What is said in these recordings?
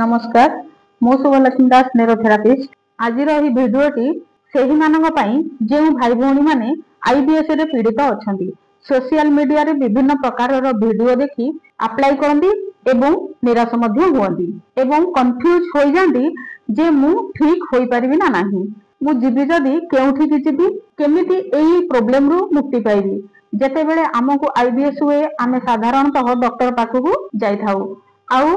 नमस्कार मु शुभलक्ष्मी दास न्यूरोथेरापिस्ट। आज भिडियोटी से जो भाई भौणी मैंने आईबीएस रे पीड़ित अच्छा सोशल मीडिया रे विभिन्न प्रकार वीडियो देखी अप्लाई करती एवं निराश हुअंती एवं कंफ्यूज हो जाती जे मु ठीक हो पारिबी ना नहीं मु जीवी जदि केउठी की जीवी केमिति एई प्रॉब्लम रु मुक्ति पाइबी। जेते बेले हमकु आईबीएस हुए आमे साधारणतः डॉक्टर पाखकु जाई थाउ आउ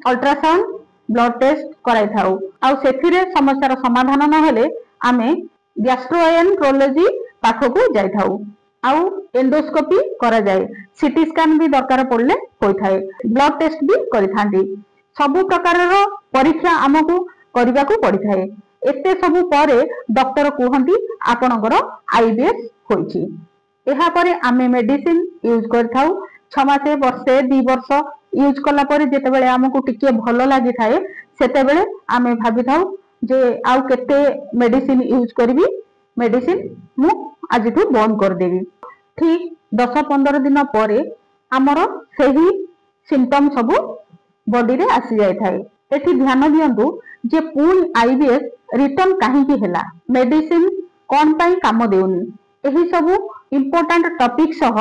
अल्ट्रासाउंड ब्लड टेस्ट कराई थाउ आउ सेथिरे समस्यार समाधान न हेले आमे गैस्ट्रोएंट्रोलॉजी पाखकु जाई थाउ आउ एंडोस्कोपी करा जाए सीटी स्कैन भी दरकार पड़ले होई थाए ब्लड टेस्ट भी करि थांती सब प्रकार परीक्षा आमको करबा को पड़ी थाए। एते सब परे डॉक्टर कहती आपणकर आईबीएस होइछि। एहा परे आमे मेडिसिन यूज कर थाउ 6 मास वर्षे 2 वर्ष यूज कला परे जेते बेले हमकु टिके भलो लागि थाए सेते बेले आमे भाबी थाउ जे आउ केते मेडिसिन यूज करबी मेडिसिन मु आजिठु बंद कर देबी। ठीक 10-15 दिन परे आमर सही सिम्पटम सब बॉडी रे आसी जाय थाए। एठी ध्यान दियंतु जे पुनी आईबीएस रिटर्न काहे की हैला मेडिसिन कोन पई काम देउनी एही सब इम्पोर्टेंट टॉपिक सह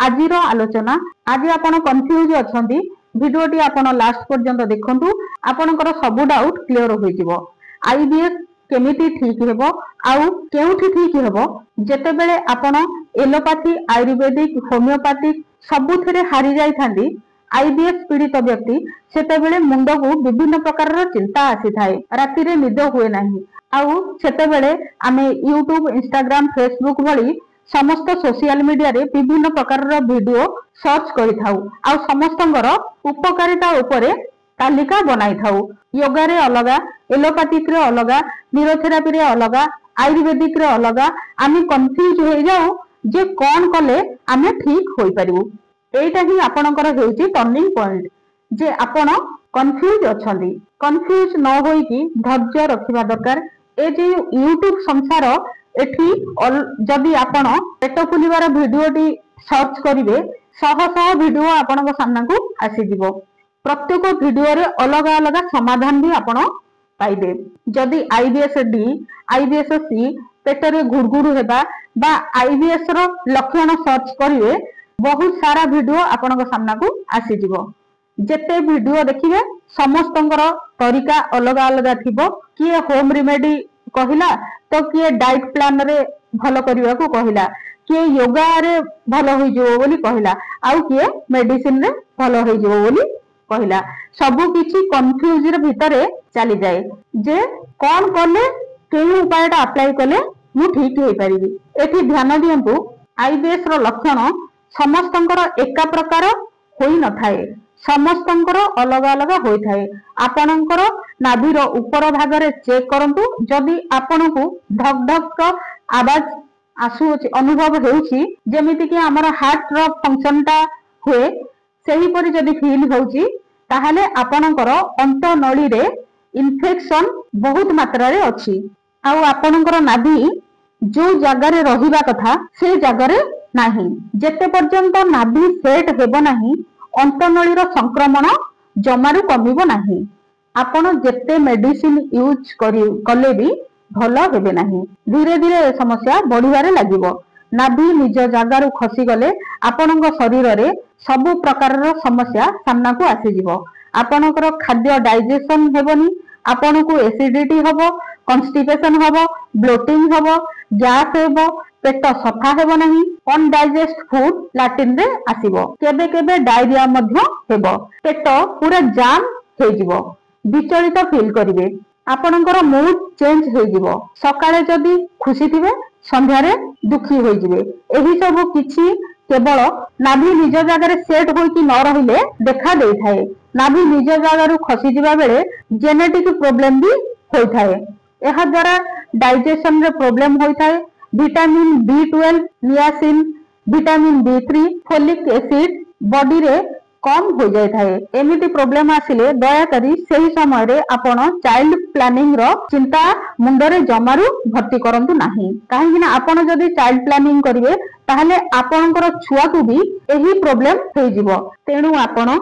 आजिरो आलोचना। आज आपण कंफ्यूज अछंती वीडियोटी आपण लास्ट पर्यंत देखंतु आपणकर सब डाउट क्लियर होई जिवो। आईबीएस केमिति ठीक हेबो आउ केउठी ठीक हेबो जेते बेले आपण एलोपैथी आयुर्वेदिक होमियोपैथिक सबुथिरे हारि जाई थांदी आईबीएस पीड़ित व्यक्ति सेते बेले मुंड को विभिन्न प्रकार चिंता आसी थाए राति रे निद हुए नाही आउ सेते बेले आमे यूट्यूब इंस्टाग्राम फेसबुक भली समस्त सोशल मीडिया रे विभिन्न प्रकार वीडियो सर्च करि थाउ आउ समस्तंगर उपकारिता उपरे तालिका बनाई थाउ। योगा रे अलगा एलोपैथिक रे अलगा न्यूरोथेरापी रे अलगा आयुर्वेदिक रे अलगा आमे कंफ्यूज हो जाऊ जे कोन कले आमे ठीक होई परिबु। एटा ही आपणकर हेउची टर्निंग पॉइंट जे आपण कंफ्यूज अछंती कंफ्यूज न होई कि धैर्य रखिबा दरकार। ए जे यूट्यूब संसार एठी जदि आपण पेट फुलिबार वीडियोटी सर्च करिवे शह शह वीडियो आपणक सामना को आसी जिवो। प्रत्येक वीडियो रे अलग अलग समाधान भी आपण पाइबे। जदि आईबीएस डी आईबीएस सी पेट रे गुड़गुड़ हेबा बा आईबीएस रो लक्षण सर्च करिवे बहुत सारा वीडियो आपणक सामना को आसी जिवो। जेते वीडियो देखिबे समस्तंकर तरीका अलग अलग थिबो। किए होम रेमेडी कहिला तो किए डाइट प्लान रे भलो करिवा को कहिला किए योगा रे भलो होई जो बोली कहिला आउ किए मेडिसिन रे भलो होई जो बोली कहिला। सबु किछि कंफ्यूज रे भितरे चली जाए जे कोन करले केउ उपायटा अप्लाई करले मु ठीक होई परिबी। एठी ध्यान दियंतु आईबीएस रो लक्षण समस्तंकर एका प्रकार होई न थाए समस्तंकर अलग अलग होई थाए। आपणकर नाभिर ऊपर भाग रे चेक करंतु जदि आपणकु धक धक आवाज आसु अनुभव हेउची जेमिति कि हमर हार्ट रो फंक्शन टा हुए सेही परि जदि फील होउची ताहाले आपणकर अंत नळी रे इन्फेक्शन बहुत मात्रा रे अछि आउ आपणकर नाभि जो जगह रे रहिबा कथा से जगह रे नाही। जेते पर्यंत नाभि सेट हेबो नाही अंतनळी रो संक्रमण जमारू कमिबो नाही। आपण जेते मेडिसिन यूज कले भी भलो हेबे नाही धीरे धीरे समस्या बढ़िबारे लागिबो। नाभि निज जगारू खसी गले आपणक शरीर रे सब प्रकार रो समस्या सामना को आसी जिवो। आपणकर खाद्य डाइजेशन हेबोनी आपणकु एसिडिटी हबो कॉन्स्टिपेशन हबो ब्लोटिंग हबो गैस हेबो पेट सफा हेबो नाही अनडाइजेस्ट फूड लैट्रिन रे आसीबो केबे केबे डायरिया मध्य हेबो पेट पूरा जाम हे जिवो विचलित फील करिवे आपणकर मूड चेंज हे जिवो सकाळे जदी खुशी थिबे संध्या रे दुखी होई जिवे। एही सब किछि केवल नाभि निज जगह रे सेट होई कि न रहिले देखा देई थाए। नाभि निज जगह रु खसी जिबा बेले जेनेटिक प्रॉब्लम भी होई थाए। एहा द्वारा डाइजेशन रे प्रॉब्लम होई थाए। Vitamin B12 niacin vitamin B3 folic acid body रे कम हो जाय थाए। एमिति प्रॉब्लम आसिले दया करी सही समय रे आपण चाइल्ड प्लानिंग रो चिंता मुंड रे जमारू भर्ती करंतु नाही काहे कि आपण जदी चाइल्ड प्लानिंग करिवे ताहाले आपणकर छुआ को भी एही प्रॉब्लम होई जिवो। तेनु आपण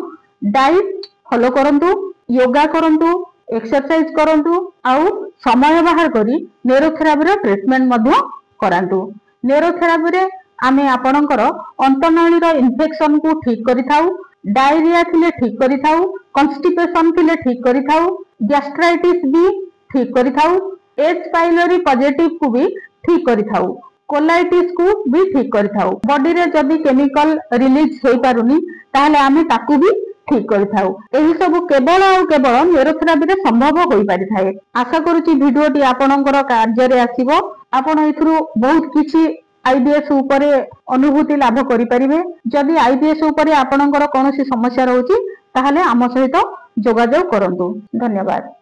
डाइट फॉलो करंतु योगा करंतु एक्सरसाइज करंतु आउ समय बाहर करी न्यूरोथेरापी रो ट्रीटमेंट मध्य करांतु। न्यूरोथेरापी रे आमे आपणकर अंतनळी रो इन्फेक्शन को ठीक करि थाउ, डायरिया थिले ठीक करि थाउ, कॉन्स्टिपेशन थिले ठीक करि थाउ, गैस्ट्राइटिस भी ठीक करि थाउ, एच पाइलोरी पॉजिटिव को भी ठीक करि थाउ, कोलाइटिस को भी ठीक करि थाउ। बॉडी रे जदी केमिकल रिलीज होई पारुनी ताहले आमे ताकू भी ठीक करि थाउ। एही सब केवल और केवल न्यूरोथेरापी रे संभव होई पारि थाए। आशा करूची भिडियोटी आपणकर कार्य रे आसीबो। आपण एथुरु बहुत किछि आईबीएस उपरे अनुभूति लाभ करि परिबे। जदि आईबीएस उपरे आपणकर कोनोसी समस्या रहउची ताहले आम सहित जोगाजोग करंतु। धन्यवाद।